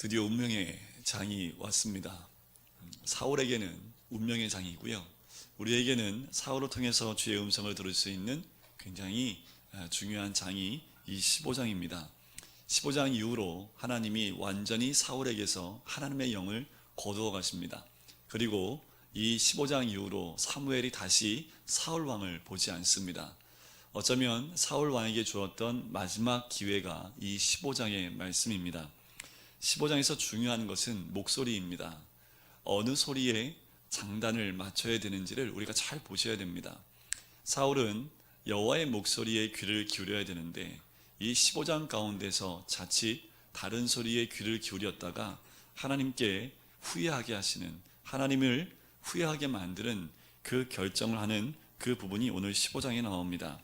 드디어 운명의 장이 왔습니다. 사울에게는 운명의 장이고요. 우리에게는 사울을 통해서 주의 음성을 들을 수 있는 굉장히 중요한 장이 이 15장입니다. 15장 이후로 하나님이 완전히 사울에게서 하나님의 영을 거두어 가십니다. 그리고 이 15장 이후로 사무엘이 다시 사울 왕을 보지 않습니다. 어쩌면 사울 왕에게 주었던 마지막 기회가 이 15장의 말씀입니다. 15장에서 중요한 것은 목소리입니다. 어느 소리에 장단을 맞춰야 되는지를 우리가 잘 보셔야 됩니다. 사울은 여호와의 목소리에 귀를 기울여야 되는데 이 15장 가운데서 자칫 다른 소리에 귀를 기울였다가 하나님께 후회하게 하시는, 하나님을 후회하게 만드는 그 결정을 하는 그 부분이 오늘 15장에 나옵니다.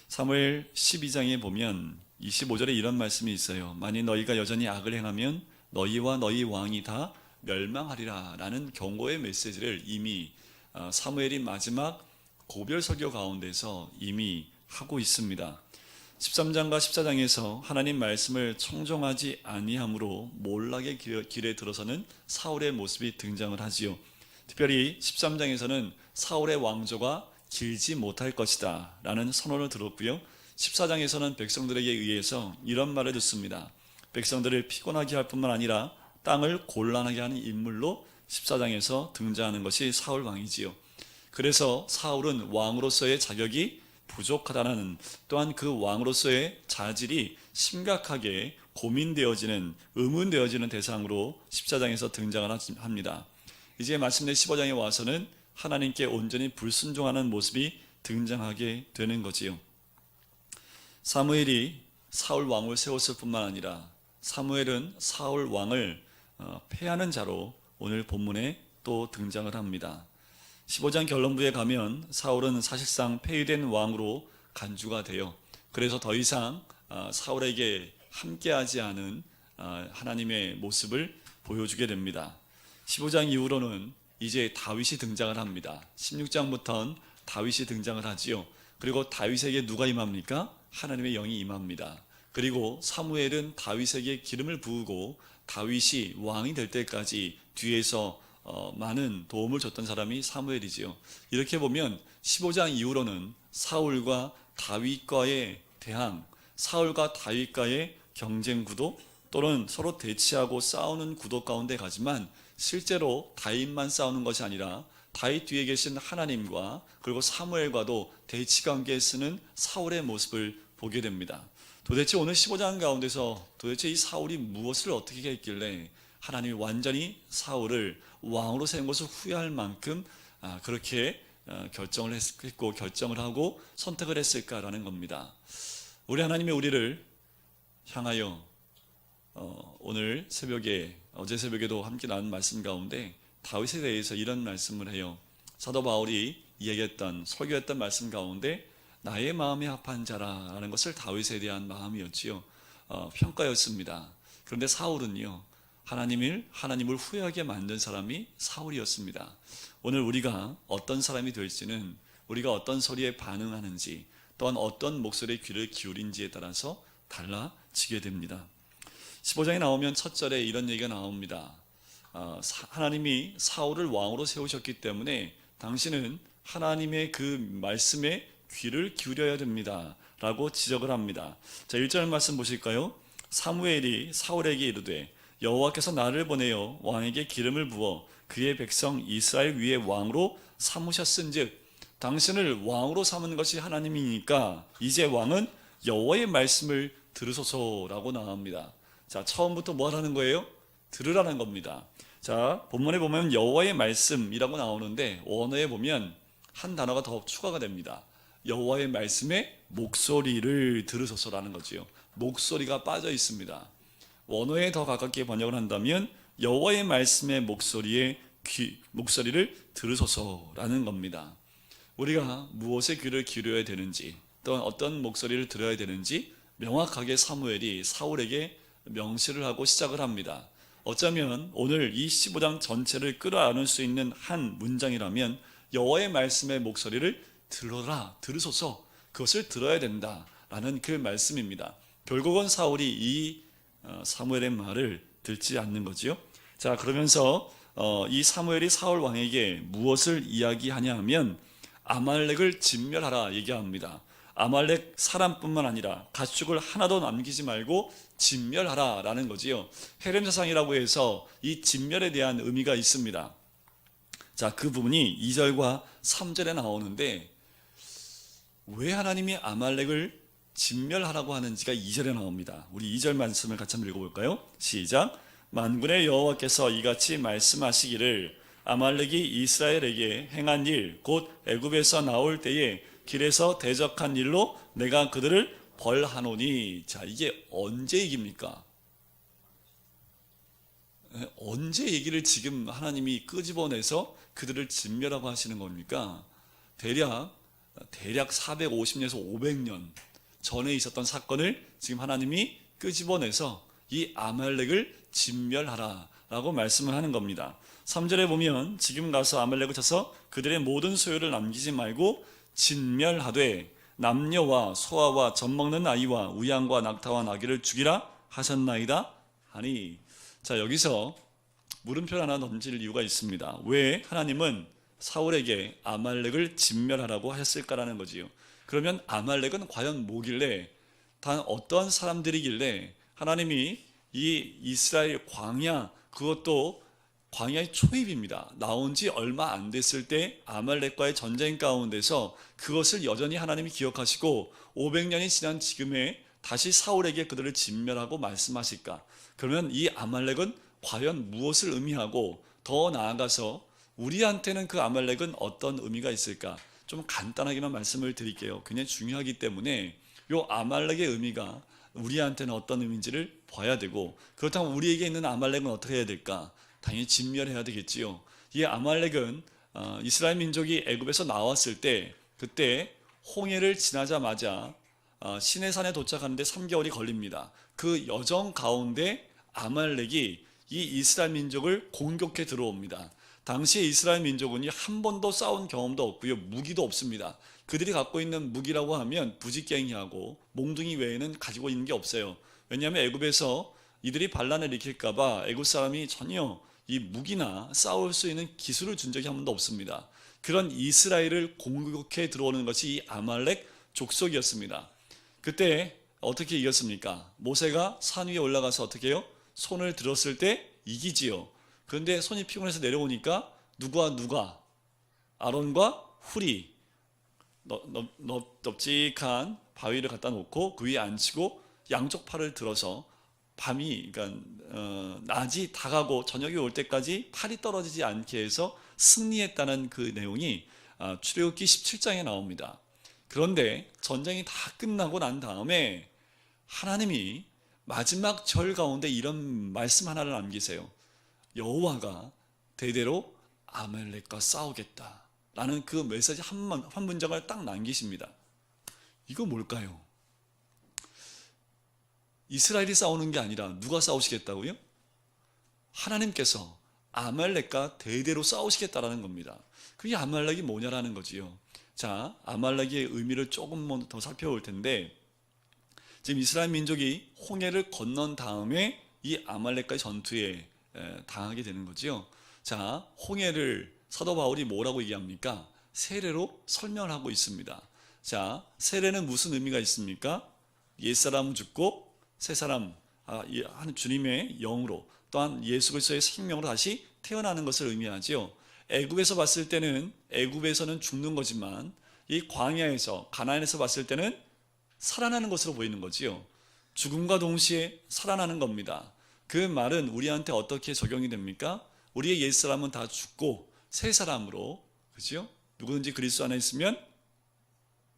사무엘 12장에 보면 25절에 이런 말씀이 있어요. 만일 너희가 여전히 악을 행하면 너희와 너희 왕이 다 멸망하리라 라는 경고의 메시지를 이미 사무엘이 마지막 고별 설교 가운데서 이미 하고 있습니다. 13장과 14장에서 하나님 말씀을 청종하지 아니함으로 몰락의 길에 들어서는 사울의 모습이 등장을 하지요. 특별히 13장에서는 사울의 왕조가 길지 못할 것이다 라는 선언을 들었고요. 14장에서는 백성들에게 의해서 이런 말을 듣습니다. 백성들을 피곤하게 할 뿐만 아니라 땅을 곤란하게 하는 인물로 14장에서 등장하는 것이 사울 왕이지요. 그래서 사울은 왕으로서의 자격이 부족하다는, 또한 그 왕으로서의 자질이 심각하게 고민되어지는, 의문되어지는 대상으로 14장에서 등장을 합니다. 이제 마침내 15장에 와서는 하나님께 온전히 불순종하는 모습이 등장하게 되는 거지요. 사무엘이 사울 왕을 세웠을 뿐만 아니라 사무엘은 사울 왕을 패하는 자로 오늘 본문에 또 등장을 합니다. 15장 결론부에 가면 사울은 사실상 폐위된 왕으로 간주가 되어, 그래서 더 이상 사울에게 함께하지 않은 하나님의 모습을 보여주게 됩니다. 15장 이후로는 이제 다윗이 등장을 합니다. 16장부터는 다윗이 등장을 하지요. 그리고 다윗에게 누가 임합니까? 하나님의 영이 임합니다. 그리고 사무엘은 다윗에게 기름을 부으고 다윗이 왕이 될 때까지 뒤에서 많은 도움을 줬던 사람이 사무엘이지요. 이렇게 보면 15장 이후로는 사울과 다윗과의 대항, 사울과 다윗과의 경쟁 구도, 또는 서로 대치하고 싸우는 구도 가운데 가지만 실제로 다윗만 싸우는 것이 아니라 다윗 뒤에 계신 하나님과 그리고 사무엘과도 대치 관계에 쓰는 사울의 모습을 보게 됩니다. 도대체 오늘 15장 가운데서 도대체 이 사울이 무엇을 어떻게 했길래 하나님이 완전히 사울을 왕으로 세운 것을 후회할 만큼 그렇게 결정을 했고 결정을 하고 선택을 했을까라는 겁니다. 우리 하나님이 우리를 향하여 오늘 새벽에, 어제 새벽에도 함께 나눈 말씀 가운데 다윗에 대해서 이런 말씀을 해요. 사도 바울이 이야기했던, 설교했던 말씀 가운데 나의 마음에 합한 자라라는 것을 다윗에 대한 마음이었지요. 평가였습니다. 그런데 사울은요, 하나님을 후회하게 만든 사람이 사울이었습니다. 오늘 우리가 어떤 사람이 될지는 우리가 어떤 소리에 반응하는지, 또한 어떤 목소리에 귀를 기울인지에 따라서 달라지게 됩니다. 15장에 나오면 첫 절에 이런 얘기가 나옵니다. 하나님이 사울을 왕으로 세우셨기 때문에 당신은 하나님의 그 말씀에 귀를 기울여야 됩니다 라고 지적을 합니다. 자, 1절 말씀 보실까요? 사무엘이 사울에게 이르되 여호와께서 나를 보내어 왕에게 기름을 부어 그의 백성 이스라엘 위에 왕으로 삼으셨은즉, 당신을 왕으로 삼은 것이 하나님이니까 이제 왕은 여호와의 말씀을 들으소서라고 나옵니다. 자, 처음부터 뭐 하라는 거예요? 들으라는 겁니다. 자, 본문에 보면 여호와의 말씀이라고 나오는데 원어에 보면 한 단어가 더 추가가 됩니다. 여호와의 말씀에 목소리를 들으소서라는 거지요. 목소리가 빠져 있습니다. 원어에 더 가깝게 번역을 한다면 여호와의 말씀의 목소리를 들으소서라는 겁니다. 우리가 무엇에 귀를 기울여야 되는지, 또는 어떤 목소리를 들어야 되는지 명확하게 사무엘이 사울에게 명시를 하고 시작을 합니다. 어쩌면 오늘 이 15장 전체를 끌어안을 수 있는 한 문장이라면 여호와의 말씀의 목소리를 들으소서, 그것을 들어야 된다라는 그 말씀입니다. 결국은 사울이 이 사무엘의 말을 들지 않는 거지요. 자, 그러면서 이 사무엘이 사울 왕에게 무엇을 이야기하냐 하면 아말렉을 진멸하라 얘기합니다. 아말렉 사람뿐만 아니라 가축을 하나도 남기지 말고 진멸하라 라는 거지요. 헤렘사상이라고 해서 이 진멸에 대한 의미가 있습니다. 자, 그 부분이 2절과 3절에 나오는데 왜 하나님이 아말렉을 진멸하라고 하는지가 2절에 나옵니다. 우리 2절 말씀을 같이 한번 읽어볼까요? 시작. 만군의 여호와께서 이같이 말씀하시기를 아말렉이 이스라엘에게 행한 일 곧 애굽에서 나올 때에 길에서 대적한 일로 내가 그들을 벌하노니. 자, 이게 언제 얘기입니까? 언제 얘기를 지금 하나님이 끄집어내서 그들을 진멸하고 하시는 겁니까? 대략 450년에서 500년 전에 있었던 사건을 지금 하나님이 끄집어내서 이 아말렉을 진멸하라 라고 말씀을 하는 겁니다. 3절에 보면 지금 가서 아말렉을 쳐서 그들의 모든 소유를 남기지 말고 진멸하되 남녀와 소아와 젖먹는 아이와 우양과 낙타와 나귀를 죽이라 하셨나이다 하니. 자, 여기서 물음표 하나 던질 이유가 있습니다. 왜 하나님은 사울에게 아말렉을 진멸하라고 하셨을까라는 거지요. 그러면 아말렉은 과연 뭐길래, 단 어떠한 사람들이길래 하나님이 이 이스라엘 광야, 그것도 광야의 초입입니다. 나온 지 얼마 안 됐을 때 아말렉과의 전쟁 가운데서 그것을 여전히 하나님이 기억하시고 500년이 지난 지금에 다시 사울에게 그들을 진멸하고 말씀하실까? 그러면 이 아말렉은 과연 무엇을 의미하고, 더 나아가서 우리한테는 그 아말렉은 어떤 의미가 있을까? 좀 간단하게만 말씀을 드릴게요. 굉장히 중요하기 때문에 이 아말렉의 의미가 우리한테는 어떤 의미인지를 봐야 되고, 그렇다면 우리에게 있는 아말렉은 어떻게 해야 될까? 당연히 진멸해야 되겠지요. 이 아말렉은 이스라엘 민족이 애굽에서 나왔을 때, 그때 홍해를 지나자마자 시내산에 도착하는데 3개월이 걸립니다. 그 여정 가운데 아말렉이 이 이스라엘 민족을 공격해 들어옵니다. 당시에 이스라엘 민족은 한 번도 싸운 경험도 없고요, 무기도 없습니다. 그들이 갖고 있는 무기라고 하면 부지깽이하고 몽둥이 외에는 가지고 있는 게 없어요. 왜냐하면 애굽에서 이들이 반란을 일으킬까 봐 애굽 사람이 전혀 이 무기나 싸울 수 있는 기술을 준 적이 한 번도 없습니다. 그런 이스라엘을 공격해 들어오는 것이 이 아말렉 족속이었습니다. 그때 어떻게 이겼습니까? 모세가 산 위에 올라가서 어떻게 해요? 손을 들었을 때 이기지요. 그런데 손이 피곤해서 내려오니까 누가 아론과 훌이 넓직한 바위를 갖다 놓고 그 위에 앉히고 양쪽 팔을 들어서 밤이, 그러니까 낮이 다가고 저녁이 올 때까지 팔이 떨어지지 않게 해서 승리했다는 그 내용이 출애굽기 17장에 나옵니다. 그런데 전쟁이 다 끝나고 난 다음에 하나님이 마지막 절 가운데 이런 말씀 하나를 남기세요. 여호와가 대대로 아말렉과 싸우겠다 라는 그 메시지 한 문장을 딱 남기십니다. 이거 뭘까요? 이스라엘이 싸우는 게 아니라 누가 싸우시겠다고요? 하나님께서 아말렉과 대대로 싸우시겠다라는 겁니다. 그게 아말렉이 뭐냐라는 거지요. 자, 아말렉의 의미를 조금 더 살펴볼 텐데, 지금 이스라엘 민족이 홍해를 건넌 다음에 이 아말렉과의 전투에 당하게 되는 거지요. 자, 홍해를 사도 바울이 뭐라고 얘기합니까? 세례로 설명을 하고 있습니다. 자, 세례는 무슨 의미가 있습니까? 옛사람은 죽고 새사람, 한 주님의 영으로, 또한 예수 그리스도의 생명으로 다시 태어나는 것을 의미하지요. 애굽에서 봤을 때는, 애굽에서는 죽는 거지만 이 광야에서, 가나안에서 봤을 때는 살아나는 것으로 보이는 거지요. 죽음과 동시에 살아나는 겁니다. 그 말은 우리한테 어떻게 적용이 됩니까? 우리의 옛사람은 다 죽고 새 사람으로, 그죠? 누구든지 그리스도 안에 있으면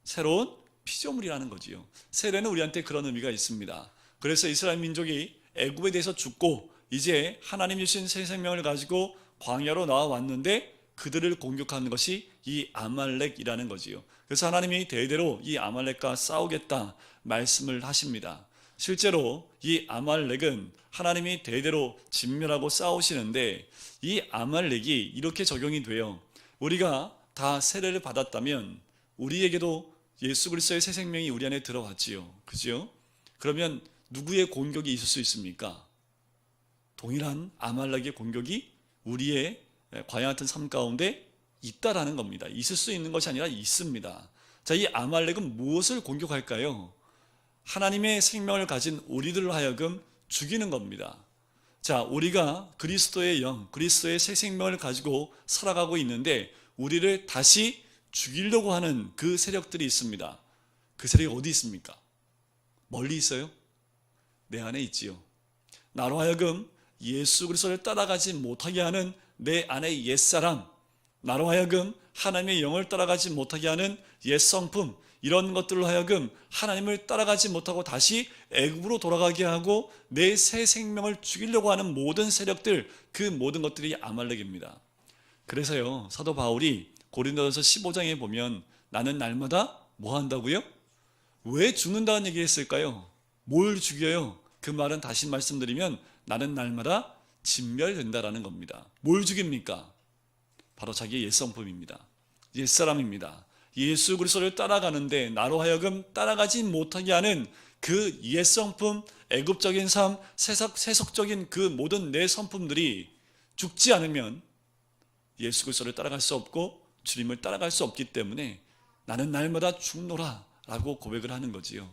새로운 피조물이라는 거지요. 세례는 우리한테 그런 의미가 있습니다. 그래서 이스라엘 민족이 애굽에 대해서 죽고 이제 하나님 주신 새 생명을 가지고 광야로 나와왔는데 그들을 공격하는 것이 이 아말렉이라는 거지요. 그래서 하나님이 대대로 이 아말렉과 싸우겠다 말씀을 하십니다. 실제로 이 아말렉은 하나님이 대대로 진멸하고 싸우시는데, 이 아말렉이 이렇게 적용이 돼요. 우리가 다 세례를 받았다면 우리에게도 예수 그리스도의 새 생명이 우리 안에 들어왔지요. 그죠? 그러면 누구의 공격이 있을 수 있습니까? 동일한 아말렉의 공격이 우리의 과연 같은 삶 가운데 있다라는 겁니다. 있을 수 있는 것이 아니라 있습니다. 자, 이 아말렉은 무엇을 공격할까요? 하나님의 생명을 가진 우리들로 하여금 죽이는 겁니다. 자, 우리가 그리스도의 영, 그리스도의 새 생명을 가지고 살아가고 있는데 우리를 다시 죽이려고 하는 그 세력들이 있습니다. 그 세력이 어디 있습니까? 멀리 있어요? 내 안에 있지요. 나로 하여금 예수 그리스도를 따라가지 못하게 하는 내 안의 옛사람, 나로 하여금 하나님의 영을 따라가지 못하게 하는 옛성품, 이런 것들로 하여금 하나님을 따라가지 못하고 다시 애굽으로 돌아가게 하고 내 새 생명을 죽이려고 하는 모든 세력들, 그 모든 것들이 아말렉입니다. 그래서요, 사도 바울이 고린도전서 15장에 보면 나는 날마다 뭐 한다고요? 왜 죽는다는 얘기 했을까요? 뭘 죽여요? 그 말은 다시 말씀드리면 나는 날마다 진멸된다라는 겁니다. 뭘 죽입니까? 바로 자기의 옛성품입니다. 옛사람입니다. 예수 그리스도를 따라가는데 나로 하여금 따라가지 못하게 하는 그 옛성품, 애굽적인 삶, 세속적인 그 모든 내 성품들이 죽지 않으면 예수 그리스도를 따라갈 수 없고 주님을 따라갈 수 없기 때문에 나는 날마다 죽노라 라고 고백을 하는 거지요.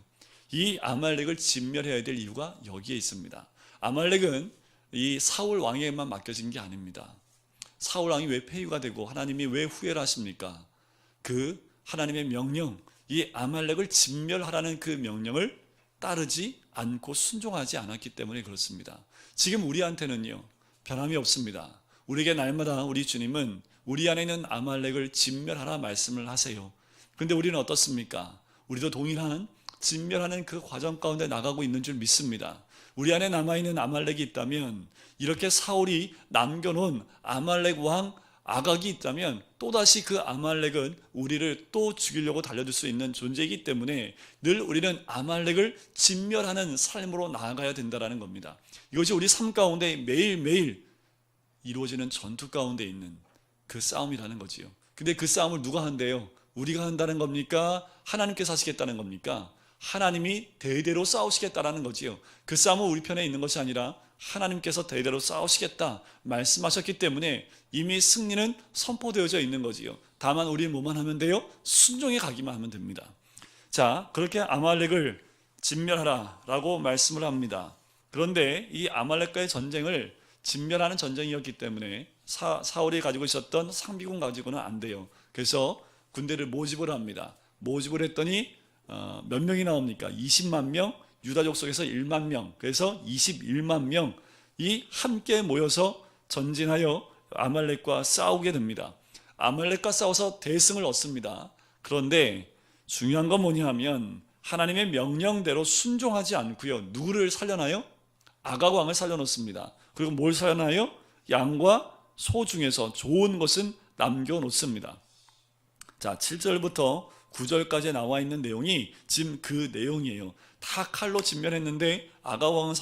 이 아말렉을 진멸해야 될 이유가 여기에 있습니다. 아말렉은 이 사울 왕에게만 맡겨진 게 아닙니다. 사울 왕이 왜 폐위가 되고 하나님이 왜 후회를 하십니까? 그 하나님의 명령, 이 아말렉을 진멸하라는 그 명령을 따르지 않고 순종하지 않았기 때문에 그렇습니다. 지금 우리한테는요, 변함이 없습니다. 우리에게 날마다 우리 주님은 우리 안에 있는 아말렉을 진멸하라 말씀을 하세요. 그런데 우리는 어떻습니까? 우리도 동일한 진멸하는 그 과정 가운데 나가고 있는 줄 믿습니다. 우리 안에 남아있는 아말렉이 있다면, 이렇게 사울이 남겨놓은 아말렉 왕 아각이 있다면 또다시 그 아말렉은 우리를 또 죽이려고 달려들 수 있는 존재이기 때문에 늘 우리는 아말렉을 진멸하는 삶으로 나아가야 된다는 겁니다. 이것이 우리 삶 가운데 매일매일 이루어지는 전투 가운데 있는 그 싸움이라는 거지요. 근데 그 싸움을 누가 한대요? 우리가 한다는 겁니까? 하나님께서 하시겠다는 겁니까? 하나님이 대대로 싸우시겠다라는 거지요. 그 싸움은 우리 편에 있는 것이 아니라 하나님께서 대대로 싸우시겠다 말씀하셨기 때문에 이미 승리는 선포되어져 있는 거지요. 다만 우리 뭐만 하면 돼요? 순종해 가기만 하면 됩니다. 자, 그렇게 아말렉을 진멸하라 라고 말씀을 합니다. 그런데 이 아말렉과의 전쟁을 진멸하는 전쟁이었기 때문에 사울이 가지고 있었던 상비군 가지고는 안 돼요. 그래서 군대를 모집을 합니다. 모집을 했더니 몇 명이 나옵니까? 20만 명, 유다족 속에서 1만 명, 그래서 21만 명이 함께 모여서 전진하여 아말렉과 싸우게 됩니다. 아말렉과 싸워서 대승을 얻습니다. 그런데 중요한 건 뭐냐 하면 하나님의 명령대로 순종하지 않고요. 누구를 살려나요? 아각 왕을 살려놓습니다. 그리고 뭘 살려나요? 양과 소 중에서 좋은 것은 남겨놓습니다. 자, 7절부터 9절까지 나와 있는 내용이 지금 그 내용이에요. 다 칼로 진멸했는데 아각 왕은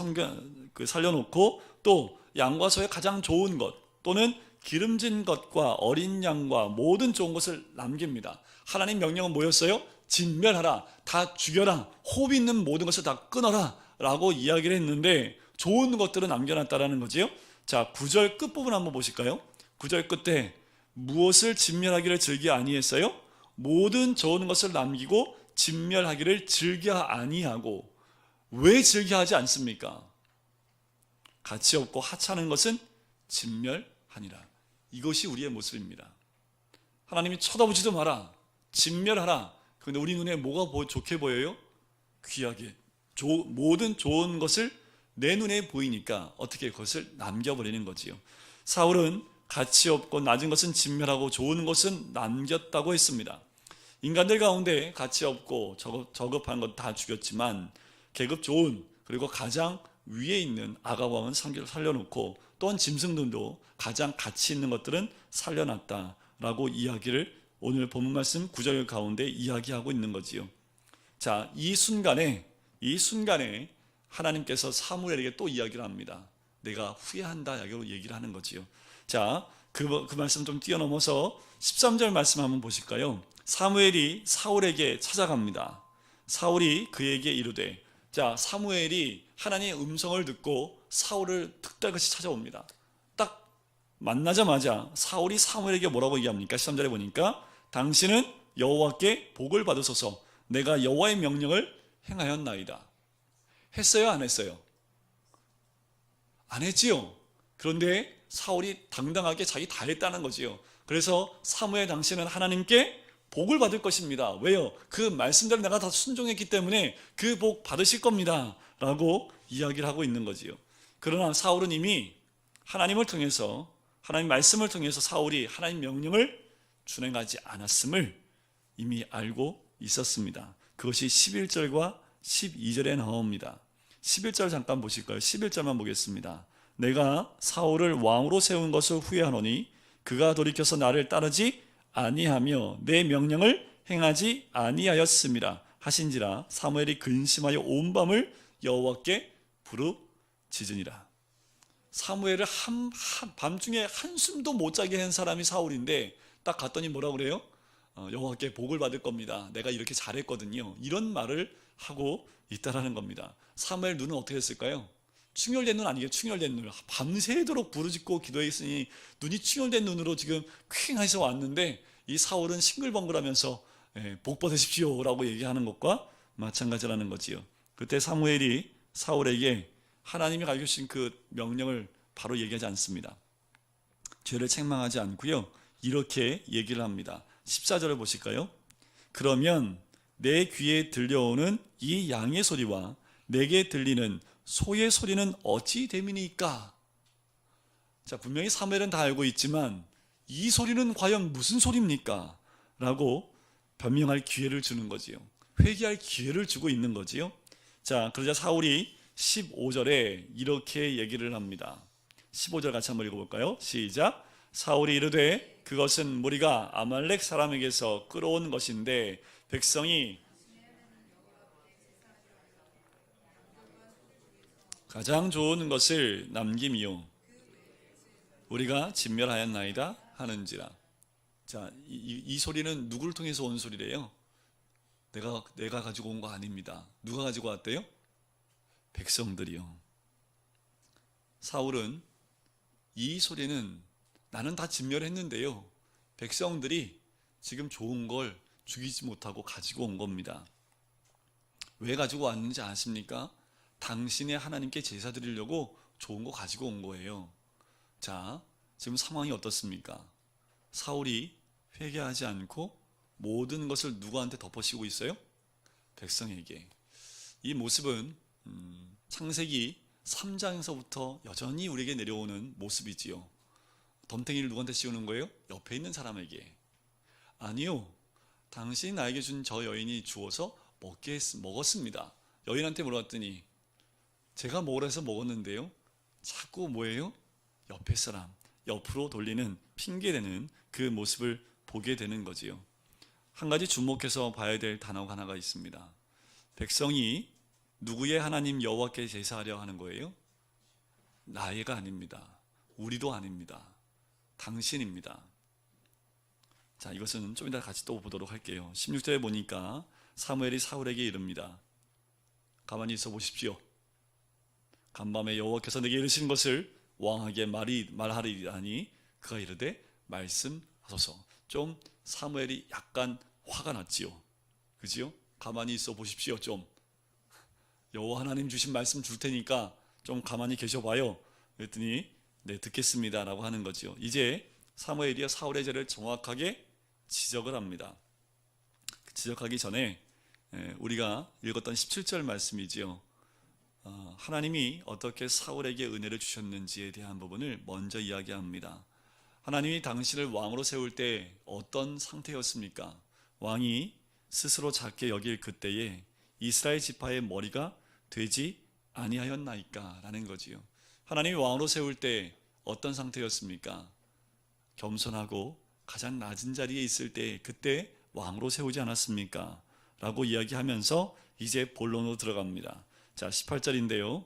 살려놓고 또 양과 소의 가장 좋은 것 또는 기름진 것과 어린 양과 모든 좋은 것을 남깁니다. 하나님 명령은 뭐였어요? 진멸하라, 다 죽여라, 호흡 있는 모든 것을 다 끊어라 라고 이야기를 했는데 좋은 것들은 남겨놨다라는 거지요. 자, 9절 끝부분 한번 보실까요? 9절 끝에 무엇을 진멸하기를 즐겨 아니했어요? 모든 좋은 것을 남기고 진멸하기를 즐겨 아니하고. 왜 즐겨 하지 않습니까? 가치 없고 하찮은 것은 진멸하니라. 이것이 우리의 모습입니다. 하나님이 쳐다보지도 마라, 진멸하라. 그런데 우리 눈에 뭐가 좋게 보여요? 귀하게 모든 좋은 것을 내 눈에 보이니까 어떻게 그것을 남겨버리는 거지요. 사울은 가치 없고 낮은 것은 진멸하고 좋은 것은 남겼다고 했습니다. 인간들 가운데 가치 없고 저급한 것 다 죽였지만 계급 좋은 그리고 가장 위에 있는 아각 왕은 살려놓고 또한 짐승들도 가장 가치 있는 것들은 살려놨다라고 이야기를 오늘 본문 말씀 9절 가운데 이야기하고 있는 거지요. 자, 이 순간에 하나님께서 사무엘에게 또 이야기를 합니다. 내가 후회한다 얘기를 하는 거지요. 자, 그 말씀 좀 뛰어넘어서 13절 말씀 한번 보실까요? 사무엘이 사울에게 찾아갑니다. 사울이 그에게 이르되, 자, 사무엘이 하나님의 음성을 듣고 사울을 득달같이 찾아옵니다. 딱 만나자마자 사울이 사무엘에게 뭐라고 얘기합니까? 13절에 보니까 당신은 여호와께 복을 받으소서 내가 여호와의 명령을 행하였나이다. 했어요? 안 했어요? 안 했지요. 그런데 사울이 당당하게 자기 다 했다는 거지요. 그래서 사무엘 당신은 하나님께 복을 받을 것입니다. 왜요? 그 말씀대로 내가 다 순종했기 때문에 그 복 받으실 겁니다 라고 이야기를 하고 있는 거지요. 그러나 사울은 이미 하나님을 통해서, 하나님 말씀을 통해서 사울이 하나님 명령을 준행하지 않았음을 이미 알고 있었습니다. 그것이 11절과 12절에 나옵니다. 11절 잠깐 보실까요? 11절만 보겠습니다. 내가 사울을 왕으로 세운 것을 후회하노니 그가 돌이켜서 나를 따르지 아니하며 내 명령을 행하지 아니하였음이라 하신지라 사무엘이 근심하여 온 밤을 여호와께 부르짖으니라. 사무엘을 밤중에 한숨도 못 자게 한 사람이 사울인데 딱 갔더니 뭐라고 그래요? 여호와께 복을 받을 겁니다. 내가 이렇게 잘했거든요. 이런 말을 하고 있다라는 겁니다. 사무엘 눈은 어떻게 했을까요? 충혈된 눈 아니겠죠? 충혈된 눈. 밤새도록 부르짖고 기도했으니 눈이 충혈된 눈으로 지금 퀭해서 왔는데 이 사울은 싱글벙글하면서 복 받으십시오 라고 얘기하는 것과 마찬가지라는 거지요. 그때 사무엘이 사울에게 하나님이 가르쳐 주신 그 명령을 바로 얘기하지 않습니다. 죄를 책망하지 않고요. 이렇게 얘기를 합니다. 14절을 보실까요? 그러면 내 귀에 들려오는 이 양의 소리와 내게 들리는 소의 소리는 어찌 됨이니까? 자, 분명히 사무엘은 다 알고 있지만 이 소리는 과연 무슨 소리입니까? 라고 변명할 기회를 주는 거지요. 회개할 기회를 주고 있는 거지요. 자, 그러자 사울이 15절에 이렇게 얘기를 합니다. 15절 같이 한번 읽어볼까요? 시작. 사울이 이르되 그것은 무리가 아말렉 사람에게서 끌어온 것인데 백성이 가장 좋은 것을 남김이요 우리가 진멸하였나이다 하는지라. 자, 이 소리는 누구를 통해서 온 소리래요? 내가 가지고 온 거 아닙니다. 누가 가지고 왔대요? 백성들이요. 사울은 이 소리는 나는 다 진멸했는데요, 백성들이 지금 좋은 걸 죽이지 못하고 가지고 온 겁니다. 왜 가지고 왔는지 아십니까? 당신의 하나님께 제사 드리려고 좋은 거 가지고 온 거예요. 자, 지금 상황이 어떻습니까? 사울이 회개하지 않고 모든 것을 누구한테 덮어씌우고 있어요? 백성에게. 이 모습은 창세기 3장에서부터 여전히 우리에게 내려오는 모습이지요. 덤탱이를 누구한테 씌우는 거예요? 옆에 있는 사람에게. 아니요, 당신이 나에게 준 저 여인이 주어서 먹었습니다. 여인한테 물어봤더니 제가 먹으라 해서 먹었는데요, 자꾸 뭐예요? 옆에 사람, 옆으로 돌리는, 핑계대는 그 모습을 보게 되는 거지요. 한 가지 주목해서 봐야 될 단어가 하나가 있습니다. 백성이 누구의 하나님 여호와께 제사하려 하는 거예요? 나의가 아닙니다. 우리도 아닙니다. 당신입니다. 자, 이것은 좀 이따 같이 또 보도록 할게요. 16절에 보니까 사무엘이 사울에게 이릅니다. 가만히 있어 보십시오. 간밤에 여호와께서 내게 이르신 것을 왕에게 말하리라니 그가 이르되 말씀하소서. 좀 사무엘이 약간 화가 났지요. 그지요? 가만히 있어 보십시오. 좀 여호와 하나님 주신 말씀 줄 테니까 좀 가만히 계셔봐요. 그랬더니 네, 듣겠습니다 라고 하는 거지요. 이제 사무엘이 사울의 죄를 정확하게 지적을 합니다. 지적하기 전에 우리가 읽었던 17절 말씀이지요. 하나님이 어떻게 사울에게 은혜를 주셨는지에 대한 부분을 먼저 이야기합니다. 하나님이 당신을 왕으로 세울 때 어떤 상태였습니까? 왕이 스스로 작게 여길 그때에 이스라엘 지파의 머리가 되지 아니하였나이까 라는 거지요. 하나님이 왕으로 세울 때 어떤 상태였습니까? 겸손하고 가장 낮은 자리에 있을 때 그때 왕으로 세우지 않았습니까? 라고 이야기하면서 이제 본론으로 들어갑니다. 자, 18절인데요.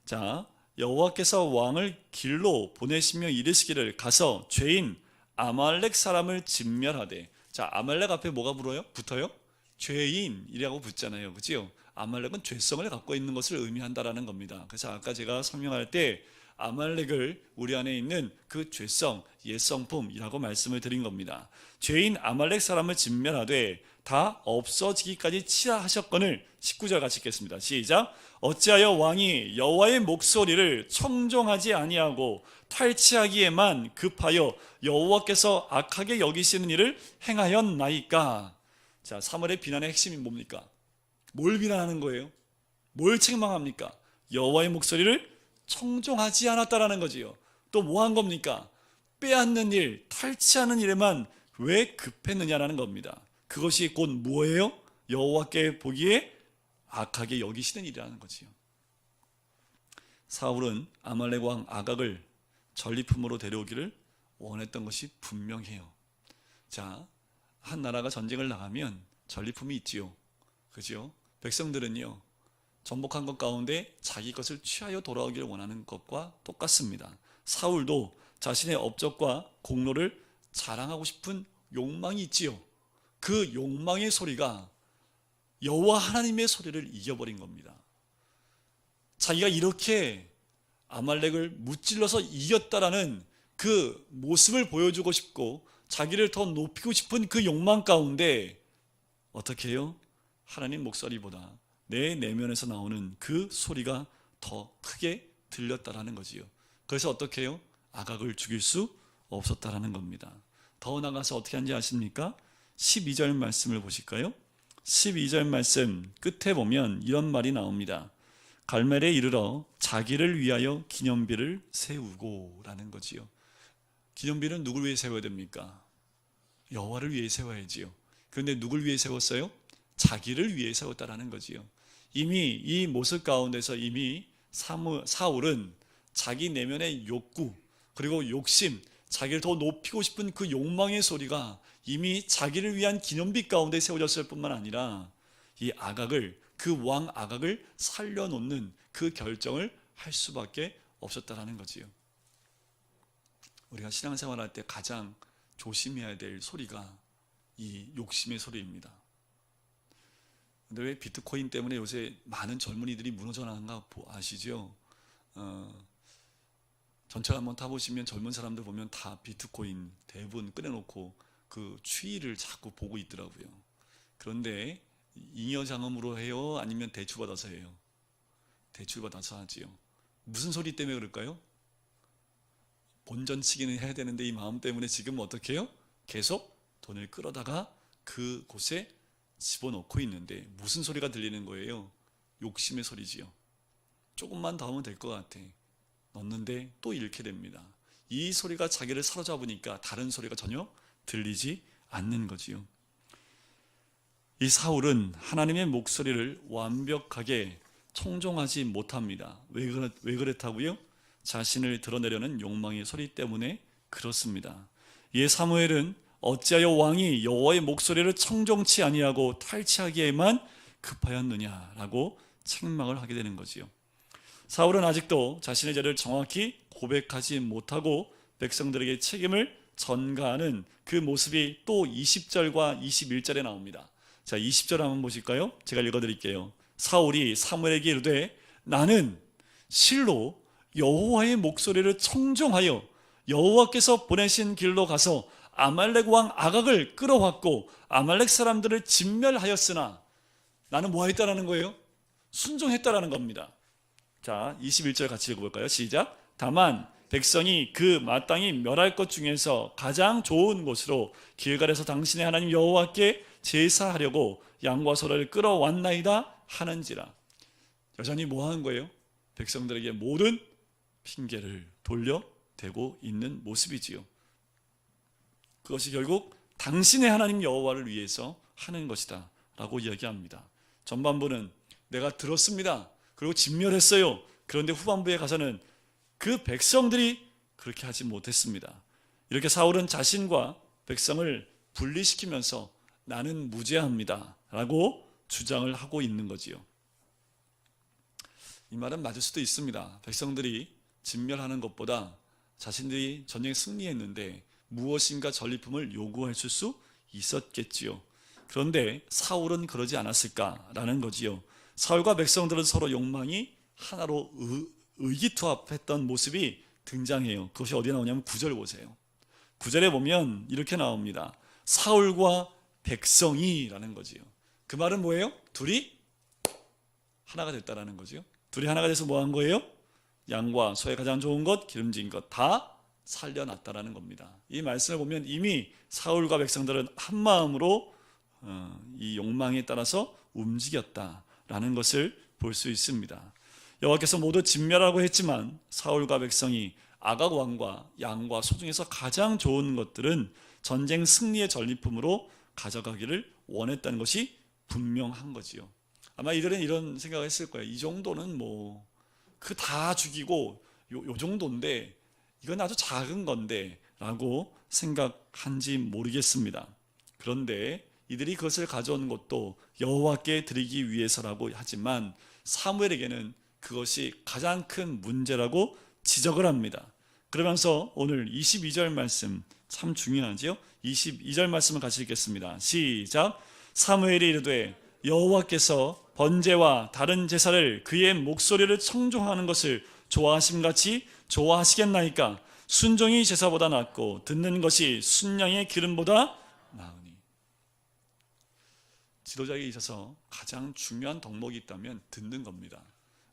자, 여호와께서 왕을 길로 보내시며 이르시기를 가서 죄인 아말렉 사람을 진멸하되. 자, 아말렉 앞에 뭐가 붙어요? 죄인이라고 붙잖아요. 그죠? 아말렉은 죄성을 갖고 있는 것을 의미한다라는 겁니다. 그래서 아까 제가 설명할 때 아말렉을 우리 안에 있는 그 죄성, 옛성품이라고 말씀을 드린 겁니다. 죄인 아말렉 사람을 진멸하되 다 없어지기까지 치하하셨거늘. 19절 같이 읽겠습니다. 시작. 어찌하여 왕이 여호와의 목소리를 청종하지 아니하고 탈취하기에만 급하여 여호와께서 악하게 여기시는 일을 행하였나이까. 자, 사무엘의 비난의 핵심이 뭡니까? 뭘 비난하는 거예요? 뭘 책망합니까? 여호와의 목소리를 청종하지 않았다라는 거지요. 또 뭐 한 겁니까? 빼앗는 일, 탈취하는 일에만 왜 급했느냐라는 겁니다. 그것이 곧 뭐예요? 여호와께 보기에 악하게 여기시는 일이라는 거지요. 사울은 아말렉 왕 아각을 전리품으로 데려오기를 원했던 것이 분명해요. 자, 한 나라가 전쟁을 나가면 전리품이 있지요. 그죠? 백성들은요, 전복한 것 가운데 자기 것을 취하여 돌아오기를 원하는 것과 똑같습니다. 사울도 자신의 업적과 공로를 자랑하고 싶은 욕망이 있지요. 그 욕망의 소리가 여호와 하나님의 소리를 이겨버린 겁니다. 자기가 이렇게 아말렉을 무찔러서 이겼다라는 그 모습을 보여주고 싶고 자기를 더 높이고 싶은 그 욕망 가운데 어떻게 해요? 하나님 목소리보다 내 내면에서 나오는 그 소리가 더 크게 들렸다라는 거지요. 그래서 어떻게 해요? 아각을 죽일 수 없었다라는 겁니다. 더 나가서 어떻게 한지 아십니까? 12절 말씀을 보실까요? 12절 말씀 끝에 보면 이런 말이 나옵니다. 갈멜에 이르러 자기를 위하여 기념비를 세우고 라는 거지요. 기념비는 누굴 위해 세워야 됩니까? 여호와를 위해 세워야지요. 그런데 누굴 위해 세웠어요? 자기를 위해 세웠다라는 거지요. 이미 이 모습 가운데서 이미 사울은 자기 내면의 욕구 그리고 욕심, 자기를 더 높이고 싶은 그 욕망의 소리가 이미 자기를 위한 기념비 가운데 세워졌을 뿐만 아니라 이 아각을, 그 왕 아각을 살려놓는 그 결정을 할 수밖에 없었다라는 거지요. 우리가 신앙생활할 때 가장 조심해야 될 소리가 이 욕심의 소리입니다. 근데 왜 비트코인 때문에 요새 많은 젊은이들이 무너져 나간가 아시죠? 전철 한번 타보시면 젊은 사람들 보면 다 비트코인 대부분 꺼내놓고 그 추이를 자꾸 보고 있더라고요. 그런데 잉여 자금으로 해요? 아니면 대출받아서 해요? 대출받아서 하지요. 무슨 소리 때문에 그럴까요? 본전치기는 해야 되는데 이 마음 때문에 지금 어떻게 해요? 계속 돈을 끌어다가 그곳에 집어넣고 있는데 무슨 소리가 들리는 거예요? 욕심의 소리지요. 조금만 더 하면 될 것 같아. 넣는데 또 잃게 됩니다. 이 소리가 자기를 사로잡으니까 다른 소리가 전혀 들리지 않는 거지요. 이 사울은 하나님의 목소리를 완벽하게 청종하지 못합니다. 왜 그랬다고요? 자신을 드러내려는 욕망의 소리 때문에 그렇습니다. 이에 사무엘은 어찌하여 왕이 여호와의 목소리를 청종치 아니하고 탈취하기에만 급하였느냐라고 책망을 하게 되는 거지요. 사울은 아직도 자신의 죄를 정확히 고백하지 못하고 백성들에게 책임을 전가하는 그 모습이 또 20절과 21절에 나옵니다. 자, 20절 한번 보실까요? 제가 읽어드릴게요. 사울이 사무엘에게 이르되 나는 실로 여호와의 목소리를 청종하여 여호와께서 보내신 길로 가서 아말렉 왕 아각을 끌어왔고 아말렉 사람들을 진멸하였으나 나는 뭐 했다라는 거예요? 순종했다라는 겁니다. 자, 21절 같이 읽어볼까요? 시작. 다만 백성이 그 마땅히 멸할 것 중에서 가장 좋은 곳으로 길갈에서 당신의 하나님 여호와께 제사하려고 양과 소를 끌어왔나이다 하는지라. 여전히 뭐 하는 거예요? 백성들에게 모든 핑계를 돌려대고 있는 모습이지요. 그것이 결국 당신의 하나님 여호와를 위해서 하는 것이다 라고 이야기합니다. 전반부는 내가 들었습니다. 그리고 진멸했어요. 그런데 후반부에 가서는 그 백성들이 그렇게 하지 못했습니다. 이렇게 사울은 자신과 백성을 분리시키면서 나는 무죄합니다 라고 주장을 하고 있는 거지요. 이 말은 맞을 수도 있습니다. 백성들이 진멸하는 것보다 자신들이 전쟁에 승리했는데 무엇인가 전리품을 요구했을 수 있었겠지요. 그런데 사울은 그러지 않았을까라는 거지요. 사울과 백성들은 서로 욕망이 하나로 의기투합했던 모습이 등장해요. 그것이 어디에 나오냐면 9절 보세요. 9절에 보면 이렇게 나옵니다. 사울과 백성이라는 거지요. 그 말은 뭐예요? 둘이 하나가 됐다라는 거지요. 둘이 하나가 돼서 뭐 한 거예요? 양과 소의 가장 좋은 것, 기름진 것 다 살려놨다라는 겁니다. 이 말씀을 보면 이미 사울과 백성들은 한 마음으로 이 욕망에 따라서 움직였다라는 것을 볼 수 있습니다. 여호와께서 모두 진멸하라고 했지만 사울과 백성이 아각 왕과 양과 소 중에서 가장 좋은 것들은 전쟁 승리의 전리품으로 가져가기를 원했다는 것이 분명한 거지요. 아마 이들은 이런 생각을 했을 거예요. 이 정도는 뭐 그 다 죽이고 요 정도인데 이건 아주 작은 건데 라고 생각한지 모르겠습니다. 그런데 이들이 그것을 가져온 것도 여호와께 드리기 위해서라고 하지만 사무엘에게는 그것이 가장 큰 문제라고 지적을 합니다. 그러면서 오늘 22절 말씀 참 중요하지요. 22절 말씀을 같이 읽겠습니다. 시작. 사무엘이 이르되 여호와께서 번제와 다른 제사를 그의 목소리를 청종하는 것을 좋아하심같이 좋아하시겠나이까? 순종이 제사보다 낫고 듣는 것이 순양의 기름보다 나으니. 지도자에게 있어서 가장 중요한 덕목이 있다면 듣는 겁니다.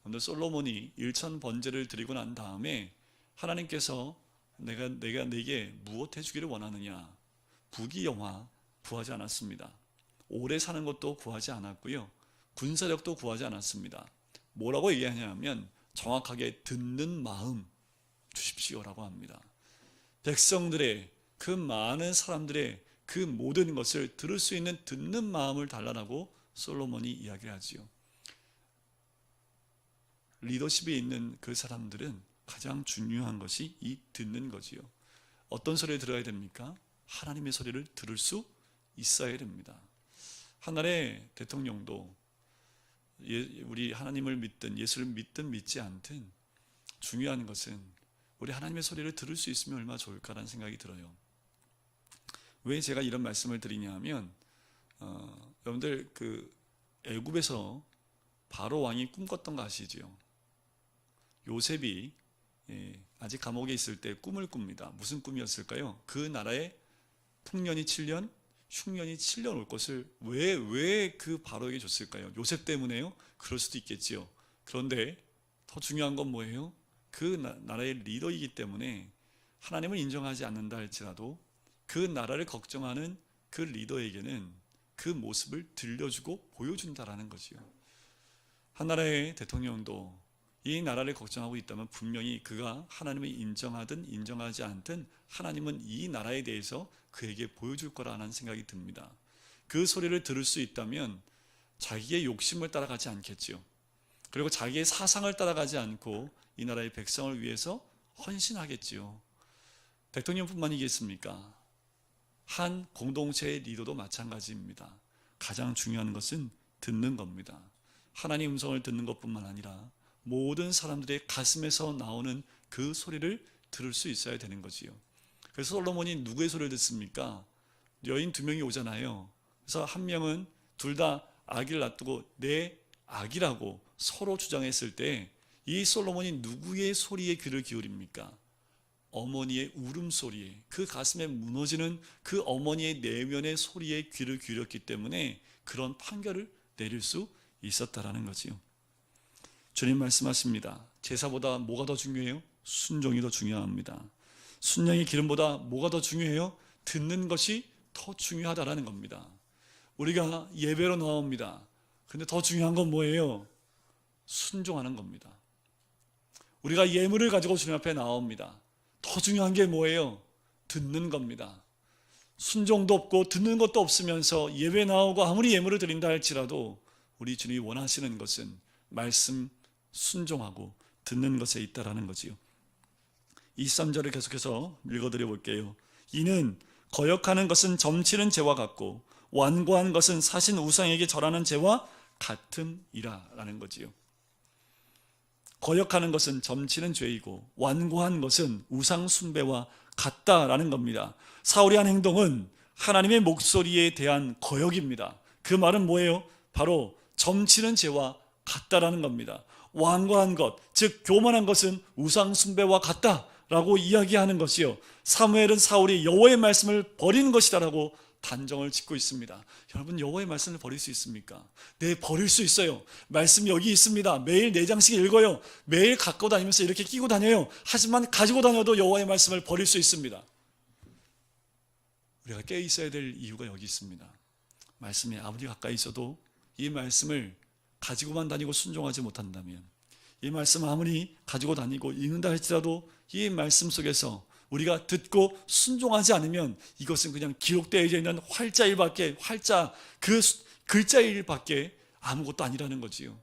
오늘 솔로몬이 일천 번제를 드리고 난 다음에 하나님께서 내가 네게 무엇 해주기를 원하느냐, 부귀영화 구하지 않았습니다. 오래 사는 것도 구하지 않았고요, 군사력도 구하지 않았습니다. 뭐라고 얘기하냐면 정확하게 듣는 마음 주십시오라고 합니다. 백성들의, 그 많은 사람들의 그 모든 것을 들을 수 있는 듣는 마음을 달라고 솔로몬이 이야기를 하지요. 리더십에 있는 그 사람들은 가장 중요한 것이 이 듣는 거지요. 어떤 소리를 들어야 됩니까? 하나님의 소리를 들을 수 있어야 됩니다. 하나의 대통령도 우리 하나님을 믿든 예수를 믿든 믿지 않든 중요한 것은 우리 하나님의 소리를 들을 수 있으면 얼마나 좋을까라는 생각이 들어요. 왜 제가 이런 말씀을 드리냐 하면 여러분들 그 애굽에서 바로 왕이 꿈꿨던 거 아시죠? 요셉이 아직 감옥에 있을 때 꿈을 꿉니다. 무슨 꿈이었을까요? 그 나라에 풍년이 7년, 흉년이 7년 올 것을 왜 그 바로에게 줬을까요? 요셉 때문에요? 그럴 수도 있겠지요. 그런데 더 중요한 건 뭐예요? 그 나라의 리더이기 때문에 하나님을 인정하지 않는다 할지라도 그 나라를 걱정하는 그 리더에게는 그 모습을 들려주고 보여준다라는 거지요. 한 나라의 대통령도 이 나라를 걱정하고 있다면 분명히 그가 하나님을 인정하든 인정하지 않든 하나님은 이 나라에 대해서 그에게 보여줄 거라는 생각이 듭니다. 그 소리를 들을 수 있다면 자기의 욕심을 따라가지 않겠지요. 그리고 자기의 사상을 따라가지 않고 이 나라의 백성을 위해서 헌신하겠지요. 대통령뿐만이겠습니까? 한 공동체의 리더도 마찬가지입니다. 가장 중요한 것은 듣는 겁니다. 하나님 음성을 듣는 것뿐만 아니라 모든 사람들의 가슴에서 나오는 그 소리를 들을 수 있어야 되는 거지요. 그래서 솔로몬이 누구의 소리를 듣습니까? 여인 2명이 오잖아요. 그래서 한 명은 둘 다 아기를 놔두고 내 아기라고 서로 주장했을 때 이 솔로몬이 누구의 소리에 귀를 기울입니까? 어머니의 울음소리에, 그 가슴에 무너지는 그 어머니의 내면의 소리에 귀를 기울였기 때문에 그런 판결을 내릴 수 있었다라는 거지요. 주님 말씀하십니다. 제사보다 뭐가 더 중요해요? 순종이 더 중요합니다. 순양의 기름보다 뭐가 더 중요해요? 듣는 것이 더 중요하다라는 겁니다. 우리가 예배로 나옵니다. 근데 더 중요한 건 뭐예요? 순종하는 겁니다. 우리가 예물을 가지고 주님 앞에 나옵니다. 더 중요한 게 뭐예요? 듣는 겁니다. 순종도 없고 듣는 것도 없으면서 예배 나오고 아무리 예물을 드린다 할지라도 우리 주님이 원하시는 것은 말씀 순종하고 듣는 것에 있다라는 거지요. 23절을 계속해서 읽어드려 볼게요. 이는 거역하는 것은 점치는 죄와 같고 완고한 것은 사신 우상에게 절하는 죄와 같음이라 라는 거지요. 거역하는 것은 점치는 죄이고 완고한 것은 우상 숭배와 같다라는 겁니다. 사울이 한 행동은 하나님의 목소리에 대한 거역입니다. 그 말은 뭐예요? 바로 점치는 죄와 같다라는 겁니다. 완고한 것, 즉 교만한 것은 우상 숭배와 같다라고 이야기하는 것이요, 사무엘은 사울이 여호와의 말씀을 버리는 것이다라고 단정을 짓고 있습니다. 여러분, 여호와의 말씀을 버릴 수 있습니까? 네, 버릴 수 있어요. 말씀이 여기 있습니다. 매일 4장씩 읽어요. 매일 갖고 다니면서 이렇게 끼고 다녀요. 하지만 가지고 다녀도 여호와의 말씀을 버릴 수 있습니다. 우리가 깨어 있어야 될 이유가 여기 있습니다. 말씀이 아무리 가까이 있어도 이 말씀을 가지고만 다니고 순종하지 못한다면, 이 말씀 아무리 가지고 다니고 읽는다 할지라도 이 말씀 속에서 우리가 듣고 순종하지 않으면 이것은 그냥 기록되어 있는 활자일밖에, 활자 그 글자일밖에 아무것도 아니라는 거지요.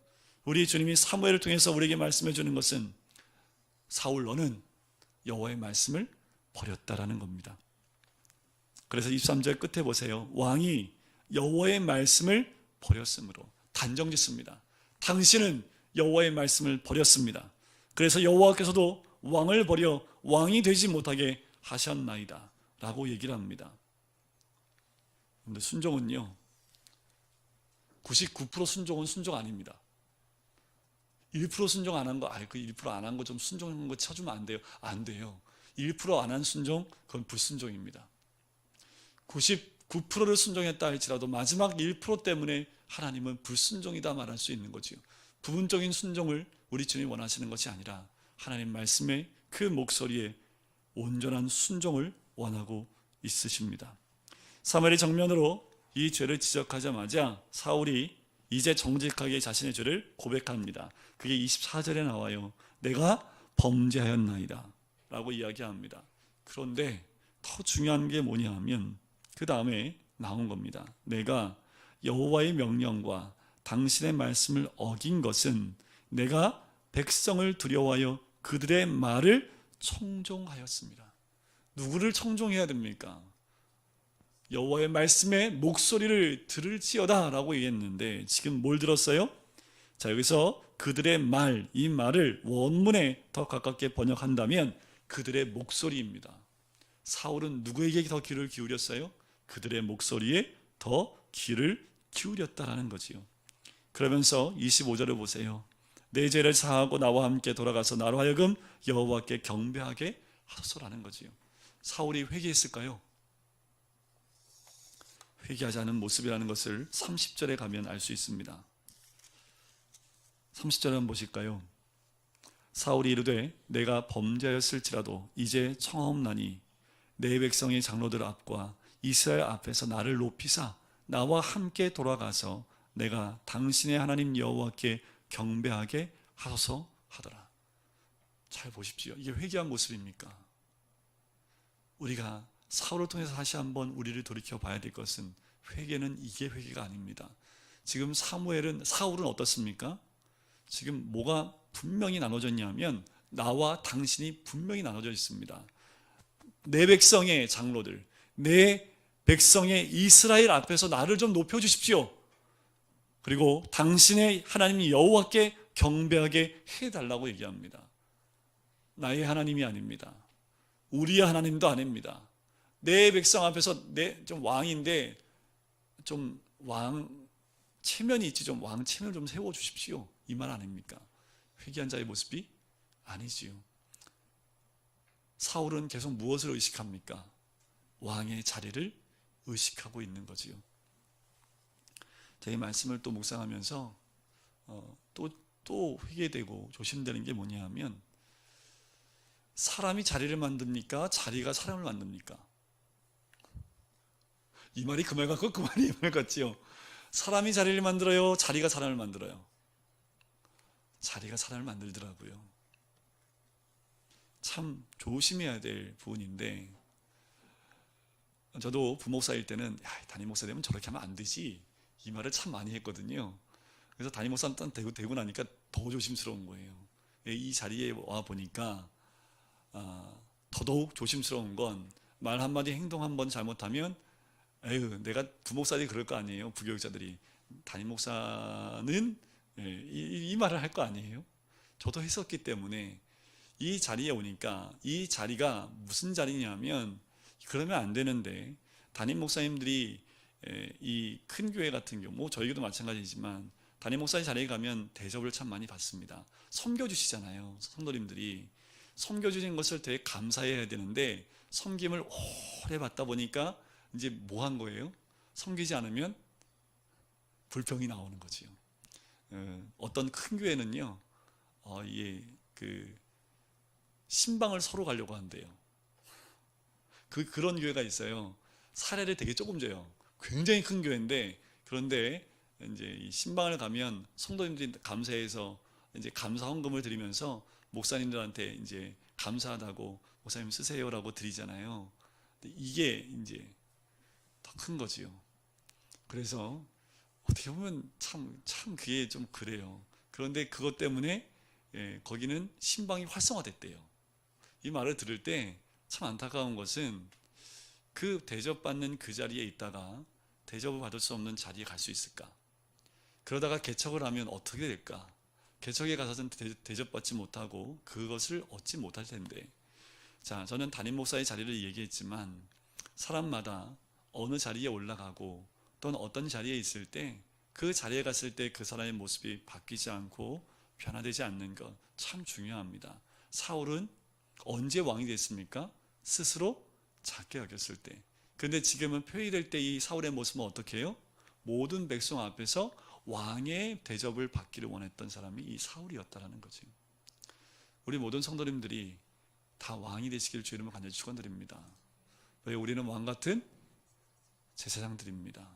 우리 주님이 사무엘을 통해서 우리에게 말씀해 주는 것은 사울 너는 여호와의 말씀을 버렸다라는 겁니다. 그래서 23절 끝에 보세요. 왕이 여호와의 말씀을 버렸으므로 단정 짓습니다. 당신은 여호와의 말씀을 버렸습니다. 그래서 여호와께서도 왕을 버려 왕이 되지 못하게 하셨나이다 라고 얘기를 합니다. 그런데 순종은요, 99% 순종은 순종 아닙니다. 1% 순종 안 한 거, 그 1% 안 한 거 좀 순종한 거 쳐주면 안 돼요. 안 돼요. 1% 안 한 순종, 그건 불순종입니다. 99%를 순종했다 할지라도 마지막 1% 때문에 하나님은 불순종이다 말할 수 있는 거지요. 부분적인 순종을 우리 주님이 원하시는 것이 아니라 하나님 말씀의 그 목소리에 온전한 순종을 원하고 있으십니다. 사무엘이 정면으로 이 죄를 지적하자마자 사울이 이제 정직하게 자신의 죄를 고백합니다. 그게 24절에 나와요. 내가 범죄하였나이다 라고 이야기합니다. 그런데 더 중요한 게 뭐냐 하면 그 다음에 나온 겁니다. 내가 여호와의 명령과 당신의 말씀을 어긴 것은 내가 백성을 두려워하여 그들의 말을 청종하였습니다. 누구를 청종해야 됩니까? 여호와의 말씀의 목소리를 들을지어다 라고 얘기했는데 지금 뭘 들었어요? 자, 여기서 그들의 말, 이 말을 원문에 더 가깝게 번역한다면 그들의 목소리입니다. 사울은 누구에게 더 귀를 기울였어요? 그들의 목소리에 더 귀를 기울였다라는 거지요. 그러면서 25절을 보세요. 내 죄를 사하고 나와 함께 돌아가서 나로 하여금 여호와께 경배하게 하소서라는 거지요. 사울이 회개했을까요? 회개하지 않은 모습이라는 것을 30절에 가면 알 수 있습니다. 30절 한번 보실까요? 사울이 이르되 내가 범죄하였을지라도 이제 청하옵나니 내 백성의 장로들 앞과 이스라엘 앞에서 나를 높이사 나와 함께 돌아가서 내가 당신의 하나님 여호와께 경배하게 하소서 하더라. 잘 보십시오. 이게 회개한 모습입니까? 우리가 사울을 통해서 다시 한번 우리를 돌이켜 봐야 될 것은 회개는 이게 회개가 아닙니다. 지금 사울은 어떻습니까? 지금 뭐가 분명히 나눠졌냐면 나와 당신이 분명히 나눠져 있습니다. 내 백성의 장로들, 내 백성의 이스라엘 앞에서 나를 좀 높여주십시오. 그리고 당신의 하나님 여호와께 경배하게 해달라고 얘기합니다. 나의 하나님이 아닙니다. 우리의 하나님도 아닙니다. 내 백성 앞에서 좀 왕인데 좀 왕 체면이 있지, 좀 왕 체면 좀 세워주십시오. 이 말 아닙니까? 회개한 자의 모습이 아니지요. 사울은 계속 무엇을 의식합니까? 왕의 자리를 의식하고 있는 거지요. 제 말씀을 또 묵상하면서 또 회개되고 조심되는 게 뭐냐 하면 사람이 자리를 만듭니까? 자리가 사람을 만듭니까? 이 말이 그 말 같고 그 말이 이 말 같지요. 사람이 자리를 만들어요? 자리가 사람을 만들어요? 자리가 사람을 만들더라고요. 참 조심해야 될 부분인데 저도 부목사일 때는 담임 목사 되면 저렇게 하면 안 되지 이 말을 참 많이 했거든요. 그래서 담임 목사 딱 되고 나니까 더 조심스러운 거예요. 이 자리에 와 보니까 더더욱 조심스러운 건 말 한마디 행동 한번 잘못하면 에휴 내가 부목사들이 그럴 거 아니에요. 부교육자들이 담임 목사는 이 말을 할 거 아니에요. 저도 했었기 때문에 이 자리에 오니까 이 자리가 무슨 자리냐면 그러면 안 되는데 담임 목사님들이 이 큰 교회 같은 경우 저희도 마찬가지지만 담임 목사님 자리에 가면 대접을 참 많이 받습니다. 섬겨주시잖아요. 성도님들이 섬겨주신 것을 되게 감사해야 되는데 섬김을 오래 받다 보니까 이제 뭐 한 거예요? 섬기지 않으면 불평이 나오는 거지요. 어떤 큰 교회는요, 신방을 서로 가려고 한대요. 그런 교회가 있어요. 사례를 되게 조금 줘요. 굉장히 큰 교회인데, 그런데 이제 이 신방을 가면 성도님들이 감사해서 이제 감사 헌금을 드리면서 목사님들한테 이제 감사하다고 목사님 쓰세요라고 드리잖아요. 근데 이게 이제 더 큰 거지요. 그래서 어떻게 보면 참 그게 좀 그래요. 그런데 그것 때문에 거기는 신방이 활성화됐대요. 이 말을 들을 때 참 안타까운 것은 그 대접받는 그 자리에 있다가 대접을 받을 수 없는 자리에 갈 수 있을까? 그러다가 개척을 하면 어떻게 될까? 개척에 가서는 대접받지 못하고 그것을 얻지 못할 텐데. 자, 저는 담임 목사의 자리를 얘기했지만 사람마다 어느 자리에 올라가고 또는 어떤 자리에 있을 때 그 자리에 갔을 때 그 사람의 모습이 바뀌지 않고 변화되지 않는 것 참 중요합니다. 사울은 언제 왕이 됐습니까? 스스로 작게 여겼을 때. 근데 지금은 표의될 때 이 사울의 모습은 어떻게 해요? 모든 백성 앞에서 왕의 대접을 받기를 원했던 사람이 이 사울이었다라는 거죠. 우리 모든 성도님들이 다 왕이 되시길 주 이름으로 간절히 축원드립니다. 왜? 우리는 왕 같은 제사장들입니다.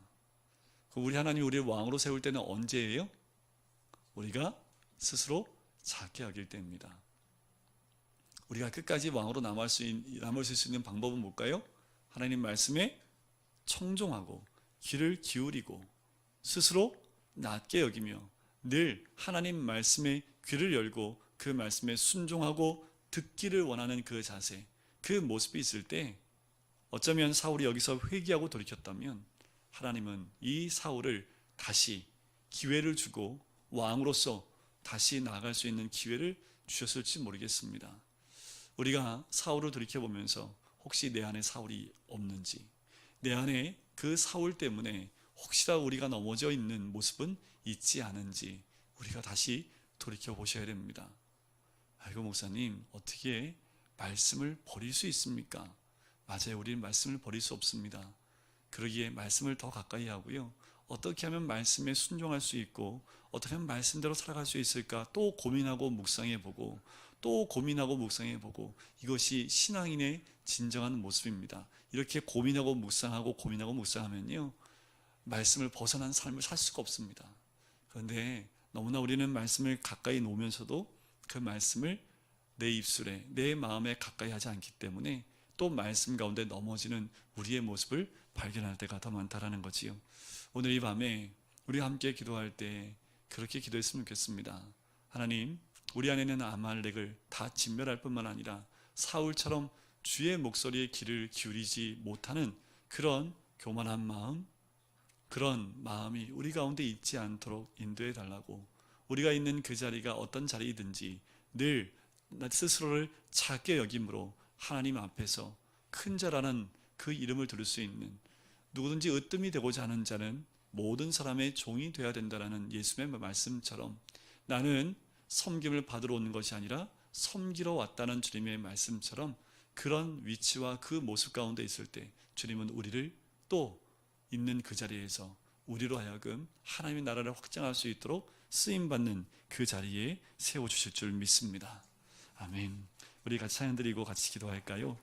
우리 하나님 우리를 왕으로 세울 때는 언제예요? 우리가 스스로 작게 여길 때입니다. 우리가 끝까지 왕으로 남을 수 있는 방법은 뭘까요? 하나님 말씀에 청종하고 귀를 기울이고 스스로 낮게 여기며 늘 하나님 말씀에 귀를 열고 그 말씀에 순종하고 듣기를 원하는 그 자세, 그 모습이 있을 때 어쩌면 사울이 여기서 회개하고 돌이켰다면 하나님은 이 사울을 다시 기회를 주고 왕으로서 다시 나아갈 수 있는 기회를 주셨을지 모르겠습니다. 우리가 사울을 돌이켜보면서 혹시 내 안에 사울이 없는지, 내 안에 그 사울 때문에 혹시라도 우리가 넘어져 있는 모습은 있지 않은지 우리가 다시 돌이켜보셔야 됩니다. 아이고 목사님, 어떻게 말씀을 버릴 수 있습니까? 맞아요. 우리는 말씀을 버릴 수 없습니다. 그러기에 말씀을 더 가까이 하고요. 어떻게 하면 말씀에 순종할 수 있고 어떻게 하면 말씀대로 살아갈 수 있을까 또 고민하고 묵상해보고 또 고민하고 묵상해보고 이것이 신앙인의 진정한 모습입니다. 이렇게 고민하고 묵상하면요 말씀을 벗어난 삶을 살 수가 없습니다. 그런데 너무나 우리는 말씀을 가까이 놓으면서도 그 말씀을 내 입술에 내 마음에 가까이 하지 않기 때문에 또 말씀 가운데 넘어지는 우리의 모습을 발견할 때가 더 많다라는 거지요. 오늘 이 밤에 우리 함께 기도할 때 그렇게 기도했으면 좋겠습니다. 하나님, 우리 안에 있는 아말렉을 다 진멸할 뿐만 아니라 사울처럼 주의 목소리에 귀를 기울이지 못하는 그런 교만한 마음, 그런 마음이 우리 가운데 있지 않도록 인도해 달라고, 우리가 있는 그 자리가 어떤 자리이든지 늘 나 스스로를 작게 여김으로 하나님 앞에서 큰 자라는 그 이름을 들을 수 있는, 누구든지 으뜸이 되고자 하는 자는 모든 사람의 종이 되어야 된다는 예수님의 말씀처럼 나는 섬김을 받으러 온 것이 아니라 섬기러 왔다는 주님의 말씀처럼 그런 위치와 그 모습 가운데 있을 때 주님은 우리를 또 있는 그 자리에서 우리로 하여금 하나님의 나라를 확장할 수 있도록 쓰임받는 그 자리에 세워주실 줄 믿습니다. 아멘. 우리 같이 찬양 드리고 같이 기도할까요?